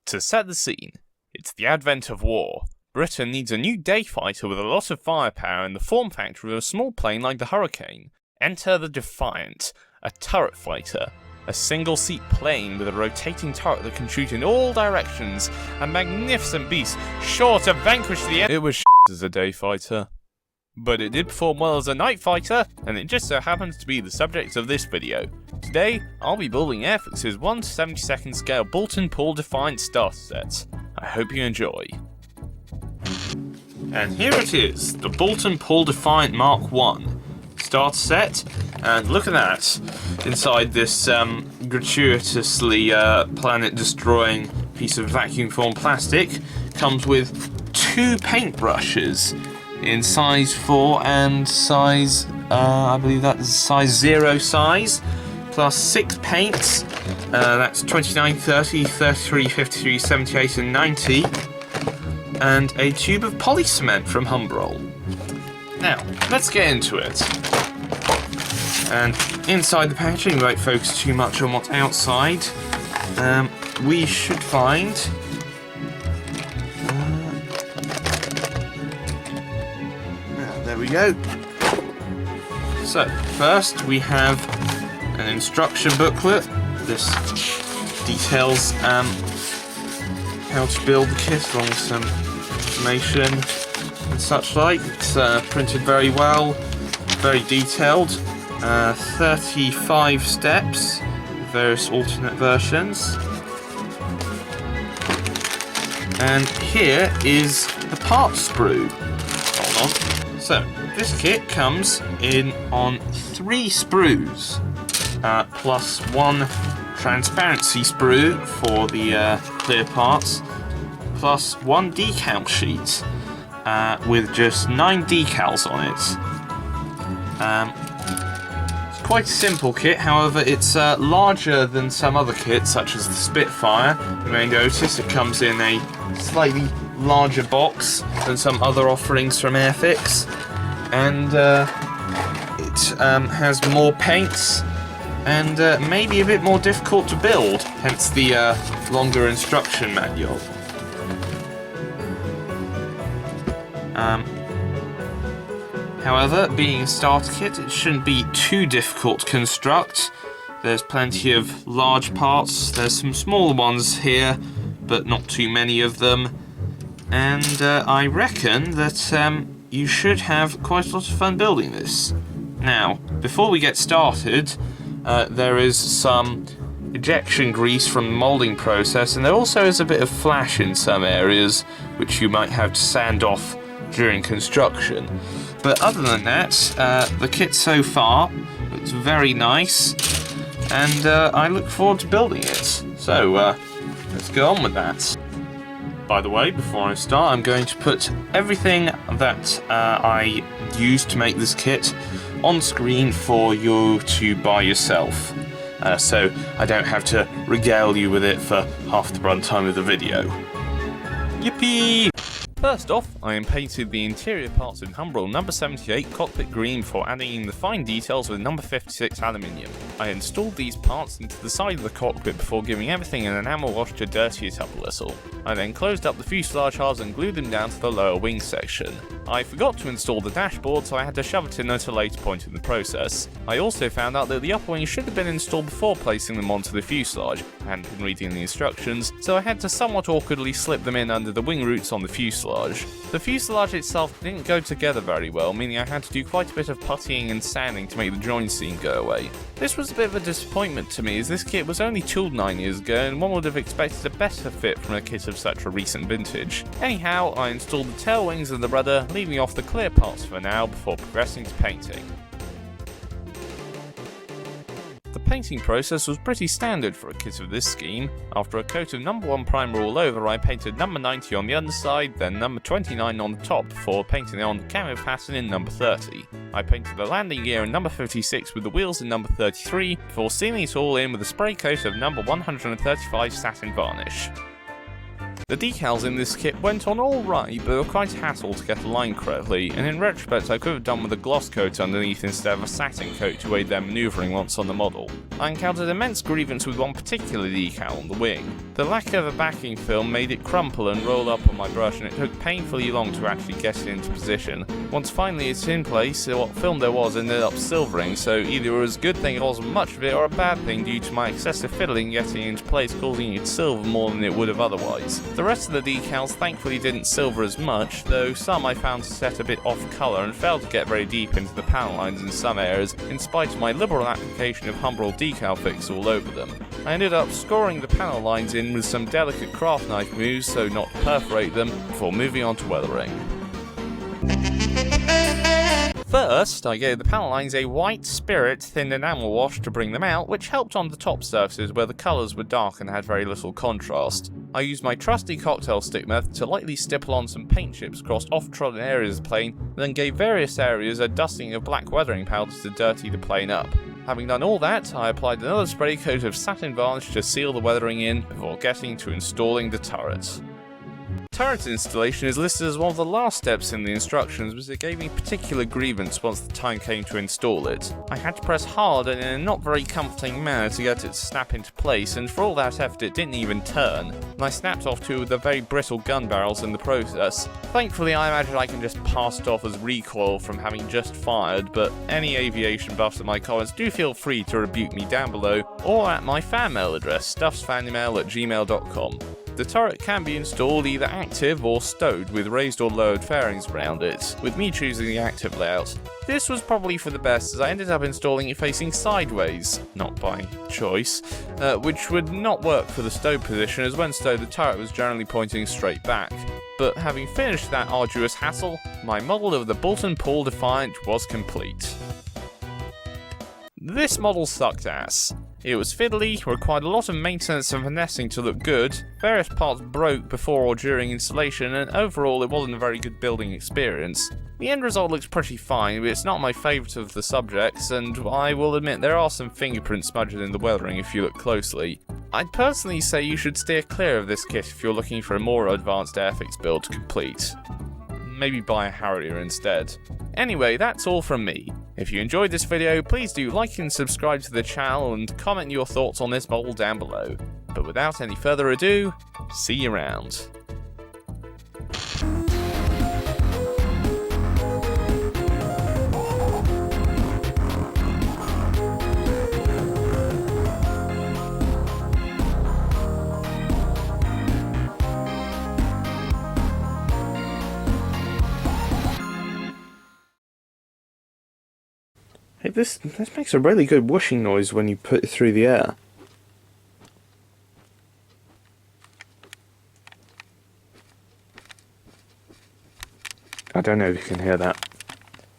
To set the scene, it's the advent of war. Britain needs a new day fighter with a lot of firepower and the form factor of a small plane like the Hurricane. Enter the Defiant, a turret fighter. A single-seat plane with a rotating turret that can shoot in all directions. A magnificent beast, sure to vanquish the enemy. It was as a day fighter, but it did perform well as a night fighter, and it just so happens to be the subject of this video. Today, I'll be building Airfix's 1 to 72nd scale BOULTON Pool Defiant starter set. I hope you enjoy. And here it is, the BOULTON Pool Defiant Mark.1 starter set, and look at that. Inside this gratuitously planet-destroying piece of vacuum-formed plastic comes with 2 paintbrushes in size 4 and size, I believe that's size 0 size, plus 6 paints, that's 29, 30, 33, 53, 78 and 90, and a tube of polycement from Humbrol. Now, let's get into it. And inside the packaging, we won't focus too much on what's outside. We should find there we go. So, first we have an instruction booklet. This details how to build the kit along with some information and such like. It's printed very well, very detailed. 35 steps, various alternate versions. And here is the part sprue. Hold on. So, this kit comes in on 3 sprues, plus 1 transparency sprue for the clear parts, plus 1 decal sheet with just 9 decals on it. It's quite a simple kit, however it's larger than some other kits such as the Spitfire. You may notice it comes in a slightly larger box than some other offerings from Airfix, and it has more paints and maybe a bit more difficult to build, hence the longer instruction manual. However, being a starter kit, it shouldn't be too difficult to construct. There's plenty of large parts, there's some smaller ones here, but not too many of them. And I reckon that you should have quite a lot of fun building this. Now, before we get started, there is some ejection grease from the moulding process, and there also is a bit of flash in some areas, which you might have to sand off during construction. But other than that, the kit so far looks very nice, and I look forward to building it. So, let's go on with that. By the way, before I start, I'm going to put everything that I used to make this kit on screen for you to buy yourself, so I don't have to regale you with it for half the runtime of the video. Yippee! First off, I painted the interior parts in Humbrol number 78 cockpit green before adding in the fine details with number 56 aluminium. I installed these parts into the side of the cockpit before giving everything an enamel wash to dirty it up a little. I then closed up the fuselage halves and glued them down to the lower wing section. I forgot to install the dashboard, so I had to shove it in at a later point in the process. I also found out that the upper wing should have been installed before placing them onto the fuselage. I hadn't been reading the instructions, so I had to somewhat awkwardly slip them in under the wing roots on the fuselage. The fuselage itself didn't go together very well, meaning I had to do quite a bit of puttying and sanding to make the join seam go away. This was a bit of a disappointment to me, as this kit was only tooled 9 years ago and one would have expected a better fit from a kit of such a recent vintage. Anyhow, I installed the tail wings and the rudder, leaving off the clear parts for now before progressing to painting. The painting process was pretty standard for a kit of this scheme. After a coat of number 1 primer all over, I painted number 90 on the underside, then number 29 on the top before painting on the camo pattern in number 30. I painted the landing gear in number 56 with the wheels in number 33 before sealing it all in with a spray coat of number 135 satin varnish. The decals in this kit went on alright, but were quite a hassle to get aligned correctly, and in retrospect I could have done with a gloss coat underneath instead of a satin coat to aid their manoeuvring once on the model. I encountered immense grievance with one particular decal on the wing. The lack of a backing film made it crumple and roll up on my brush, and it took painfully long to actually get it into position. Once finally it's in place, what film there was ended up silvering, so either it was a good thing it wasn't much of it, or a bad thing due to my excessive fiddling getting into place causing it to silver more than it would have otherwise. The rest of the decals thankfully didn't silver as much, though some I found set a bit off colour and failed to get very deep into the panel lines in some areas, in spite of my liberal application of Humbrol decal fix all over them. I ended up scoring the panel lines in with some delicate craft knife moves so not to perforate them, before moving on to weathering. First, I gave the panel lines a white spirit thin enamel wash to bring them out, which helped on the top surfaces where the colours were dark and had very little contrast. I used my trusty cocktail stick method to lightly stipple on some paint chips across off-trodden areas of the plane, and then gave various areas a dusting of black weathering powder to dirty the plane up. Having done all that, I applied another spray coat of satin varnish to seal the weathering in before getting to installing the turret. Turret installation is listed as one of the last steps in the instructions, but it gave me particular grievance once the time came to install it. I had to press hard and in a not very comforting manner to get it to snap into place, and for all that effort it didn't even turn, and I snapped off two of the very brittle gun barrels in the process. Thankfully I imagine I can just pass it off as recoil from having just fired, but any aviation buffs in my comments do feel free to rebuke me down below, or at my fan mail address, stuffsfanmail@gmail.com. The turret can be installed either active or stowed with raised or lowered fairings around it, with me choosing the active layout. This was probably for the best as I ended up installing it facing sideways, not by choice, which would not work for the stowed position as when stowed the turret was generally pointing straight back. But having finished that arduous hassle, my model of the BOULTON Pool Defiant was complete. This model sucked ass. It was fiddly, required a lot of maintenance and finessing to look good, various parts broke before or during installation, and overall it wasn't a very good building experience. The end result looks pretty fine, but it's not my favourite of the subjects, and I will admit there are some fingerprint smudges in the weathering if you look closely. I'd personally say you should steer clear of this kit if you're looking for a more advanced airfix build to complete. Maybe buy a Harrier instead. Anyway, that's all from me. If you enjoyed this video, please do like and subscribe to the channel and comment your thoughts on this model down below. But without any further ado, see you around. Hey, this makes a really good whooshing noise when you put it through the air. I don't know if you can hear that.